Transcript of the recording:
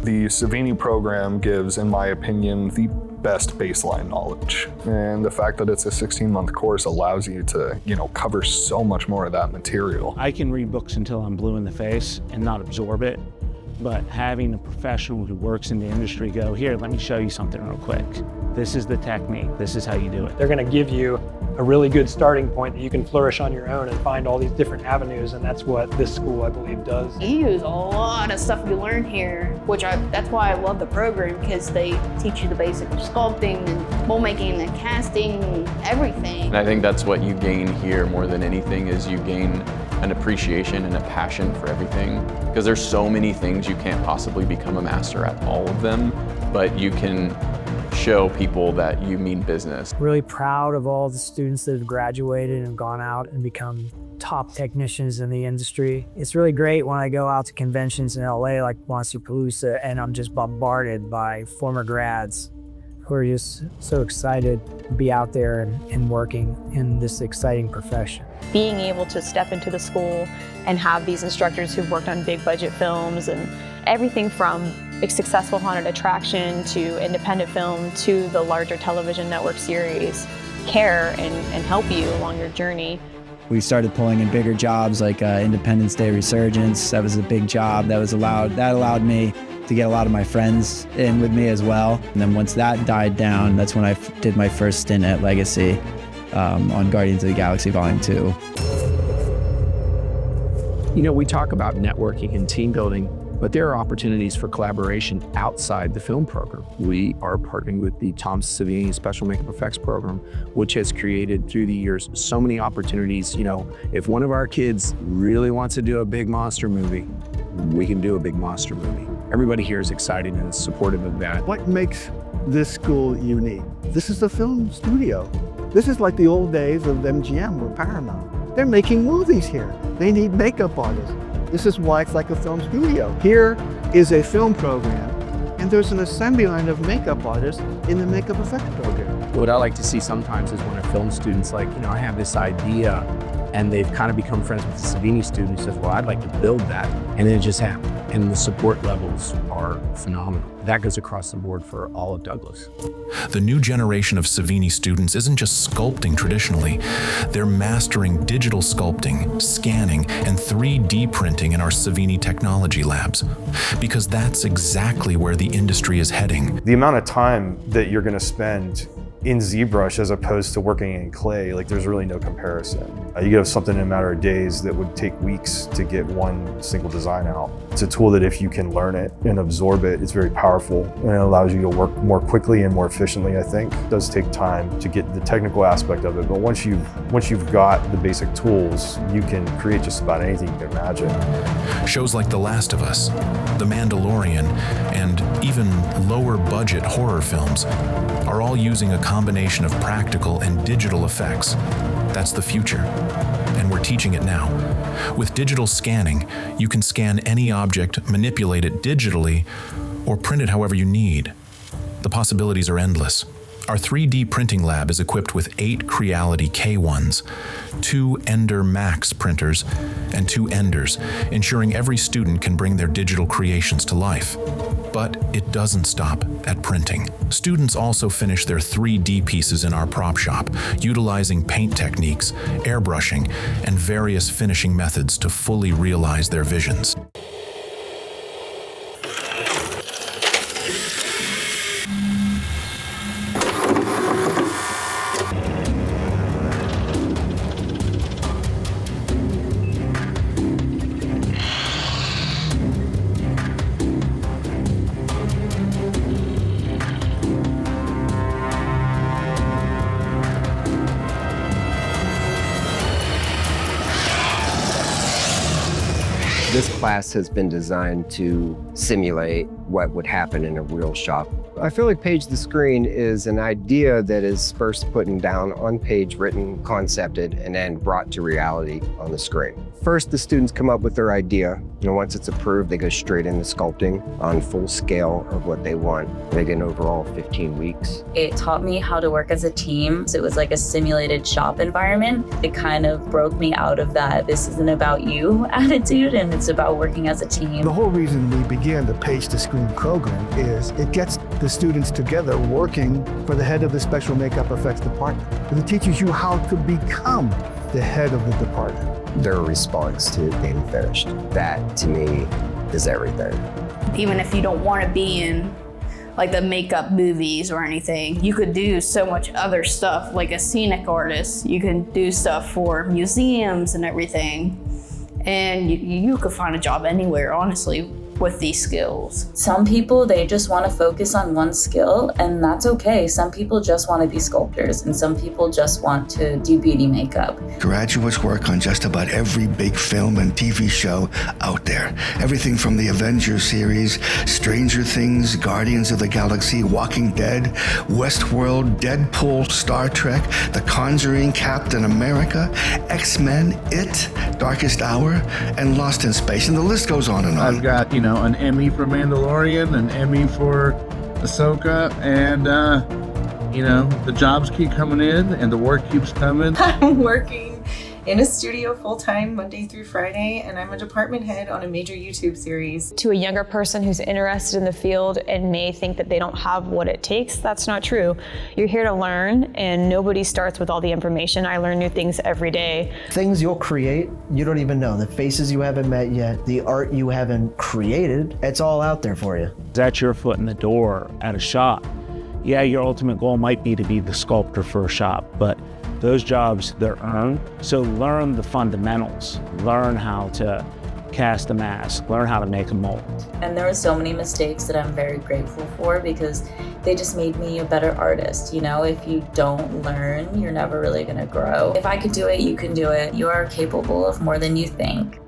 The Savini program gives, in my opinion, the best baseline knowledge. And the fact that it's a 16-month course allows you to, cover so much more of that material. I can read books until I'm blue in the face and not absorb it, but having a professional who works in the industry go, here, let me show you something real quick. This is the technique, this is how you do it. They're gonna give you a really good starting point that you can flourish on your own and find all these different avenues, and that's what this school, I believe, does. You use a lot of stuff you learn here, that's why I love the program, because they teach you the basics of sculpting and mold making and casting and everything. And I think that's what you gain here more than anything, is you gain an appreciation and a passion for everything, because there's so many things you can't possibly become a master at all of them, but you can show people that you mean business. Really proud of all the students that have graduated and gone out and become top technicians in the industry. It's really great when I go out to conventions in LA like Monsterpalooza and I'm just bombarded by former grads who are just so excited to be out there and working in this exciting profession. Being able to step into the school and have these instructors who've worked on big budget films and everything from a successful haunted attraction to independent film to the larger television network series care and help you along your journey. We started pulling in bigger jobs like Independence Day Resurgence. That was a big job that allowed me to get a lot of my friends in with me as well. And then once that died down, that's when I did my first stint at Legacy on Guardians of the Galaxy Volume 2. We talk about networking and team building, but there are opportunities for collaboration outside the film program. We are partnering with the Tom Savini Special Makeup Effects program, which has created through the years so many opportunities. If one of our kids really wants to do a big monster movie, we can do a big monster movie. Everybody here is excited and is supportive of that. What makes this school unique? This is the film studio. This is like the old days of MGM or Paramount. They're making movies here. They need makeup artists. This is why it's like a film studio. Here is a film program, and there's an assembly line of makeup artists in the makeup effects program. What I like to see sometimes is when a film student's like, I have this idea, and they've kind of become friends with the Savini student who says, well, I'd like to build that. And then it just happened. And the support levels are phenomenal. That goes across the board for all of Douglas. The new generation of Savini students isn't just sculpting traditionally. They're mastering digital sculpting, scanning, and 3D printing in our Savini technology labs. Because that's exactly where the industry is heading. The amount of time that you're going to spend in ZBrush as opposed to working in clay, there's really no comparison. You get something in a matter of days that would take weeks to get one single design out. It's a tool that if you can learn it and absorb it, it's very powerful, and it allows you to work more quickly and more efficiently, I think. It does take time to get the technical aspect of it, but once you've got the basic tools, you can create just about anything you can imagine. Shows like The Last of Us, The Mandalorian, and even lower budget horror films are all using a combination of practical and digital effects. That's the future, and we're teaching it now. With digital scanning, you can scan any object, manipulate it digitally, or print it however you need. The possibilities are endless. Our 3D printing lab is equipped with 8 Creality K1s, 2 Ender Max printers, and 2 Enders, ensuring every student can bring their digital creations to life. But it doesn't stop at printing. Students also finish their 3D pieces in our prop shop, utilizing paint techniques, airbrushing, and various finishing methods to fully realize their visions. This class has been designed to simulate what would happen in a real shop. I feel like Page the Screen is an idea that is first put down on page, written, concepted, and then brought to reality on the screen. First, the students come up with their idea. Once it's approved, they go straight into sculpting on full scale of what they want. They get an overall 15 weeks. It taught me how to work as a team. So it was like a simulated shop environment. It kind of broke me out of that "this isn't about you" attitude, and it's about working as a team. The whole reason we began the Page to Screen program is it gets the students together working for the head of the special makeup effects department. And it teaches you how to become the head of the department. Their response to being finished. That, to me, is everything. Even if you don't want to be in like the makeup movies or anything, you could do so much other stuff. Like a scenic artist, you can do stuff for museums and everything. And you could find a job anywhere, honestly, with these skills. Some people, they just want to focus on one skill, and that's okay. Some people just want to be sculptors, and some people just want to do beauty makeup. Graduates work on just about every big film and TV show out there. Everything from the Avengers series, Stranger Things, Guardians of the Galaxy, Walking Dead, Westworld, Deadpool, Star Trek, The Conjuring, Captain America, X-Men, It, Darkest Hour, and Lost in Space, and the list goes on and on. I've got, an Emmy for Mandalorian, an Emmy for Ahsoka, and, the jobs keep coming in and the work keeps coming. I'm working in a studio full-time Monday through Friday, and I'm a department head on a major YouTube series. To a younger person who's interested in the field and may think that they don't have what it takes, that's not true. You're here to learn, and nobody starts with all the information. I learn new things every day. Things you'll create, you don't even know. The faces you haven't met yet, the art you haven't created, it's all out there for you. That's your foot in the door at a shop. Yeah, your ultimate goal might be to be the sculptor for a shop, but those jobs, they're earned. So learn the fundamentals. Learn how to cast a mask. Learn how to make a mold. And there were so many mistakes that I'm very grateful for because they just made me a better artist. If you don't learn, you're never really gonna grow. If I could do it, you can do it. You are capable of more than you think.